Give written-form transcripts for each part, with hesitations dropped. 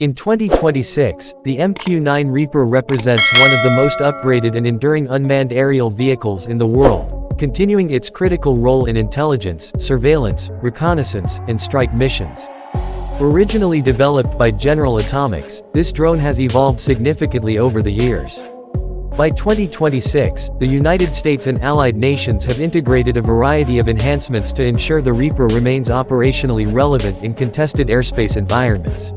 In 2026, the MQ-9 Reaper represents one of the most upgraded and enduring unmanned aerial vehicles in the world, continuing its critical role in intelligence, surveillance, reconnaissance, and strike missions. Originally developed by General Atomics, this drone has evolved significantly over the years. By 2026, the United States and allied nations have integrated a variety of enhancements to ensure the Reaper remains operationally relevant in contested airspace environments.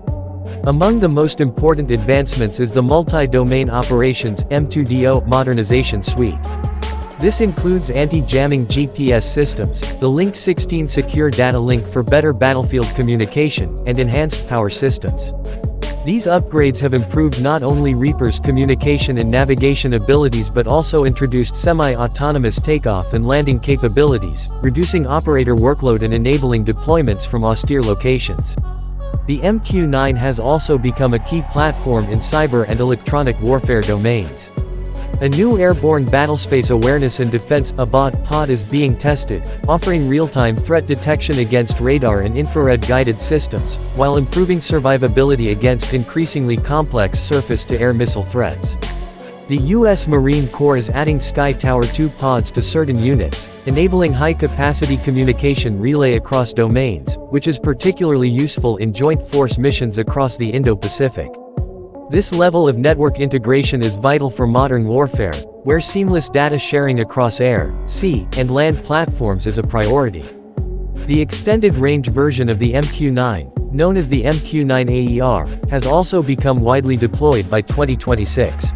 Among the most important advancements is the Multi-Domain Operations (M2DO) Modernization Suite. This includes anti-jamming GPS systems, the Link 16 secure data link for better battlefield communication, and enhanced power systems. These upgrades have improved not only Reaper's communication and navigation abilities but also introduced semi-autonomous takeoff and landing capabilities, reducing operator workload and enabling deployments from austere locations. The MQ-9 has also become a key platform in cyber and electronic warfare domains. A new airborne battlespace awareness and defense (ABAD) pod is being tested, offering real-time threat detection against radar and infrared-guided systems, while improving survivability against increasingly complex surface-to-air missile threats. The U.S. Marine Corps is adding SkyTower II pods to certain units, enabling high-capacity communication relay across domains, which is particularly useful in joint force missions across the Indo-Pacific. This level of network integration is vital for modern warfare, where seamless data sharing across air, sea, and land platforms is a priority. The extended-range version of the MQ-9, known as the MQ-9 AER, has also become widely deployed by 2026.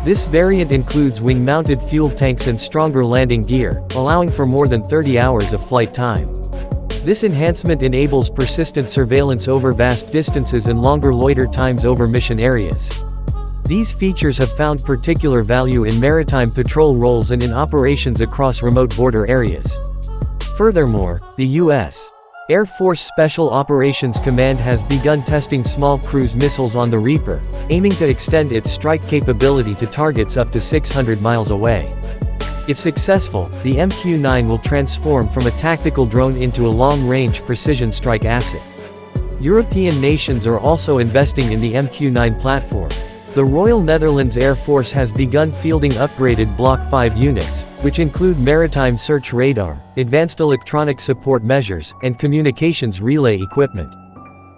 This variant includes wing-mounted fuel tanks and stronger landing gear, allowing for more than 30 hours of flight time. This enhancement enables persistent surveillance over vast distances and longer loiter times over mission areas. These features have found particular value in maritime patrol roles and in operations across remote border areas. Furthermore, the U.S. Air Force Special Operations Command has begun testing small cruise missiles on the Reaper, aiming to extend its strike capability to targets up to 600 miles away. If successful, the MQ-9 will transform from a tactical drone into a long-range precision strike asset. European nations are also investing in the MQ-9 platform. The Royal Netherlands Air Force has begun fielding upgraded Block 5 units, which include maritime search radar, advanced electronic support measures, and communications relay equipment.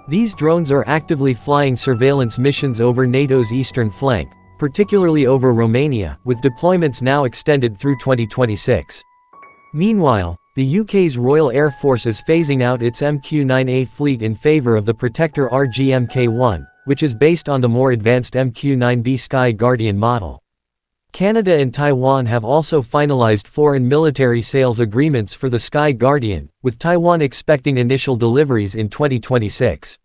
These drones are actively flying surveillance missions over NATO's eastern flank, particularly over Romania, with deployments now extended through 2026. Meanwhile, the UK's Royal Air Force is phasing out its MQ-9A fleet in favour of the Protector RG Mk1, which is based on the more advanced MQ-9B SkyGuardian model. Canada and Taiwan have also finalized foreign military sales agreements for the SkyGuardian, with Taiwan expecting initial deliveries in 2026.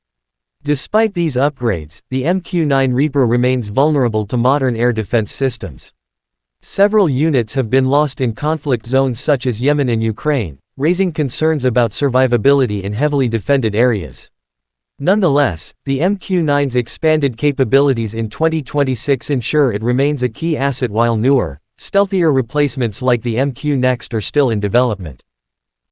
Despite these upgrades, the MQ-9 Reaper remains vulnerable to modern air defense systems. Several units have been lost in conflict zones such as Yemen and Ukraine, raising concerns about survivability in heavily defended areas. Nonetheless, the MQ-9's expanded capabilities in 2026 ensure it remains a key asset while newer, stealthier replacements like the MQ-Next are still in development.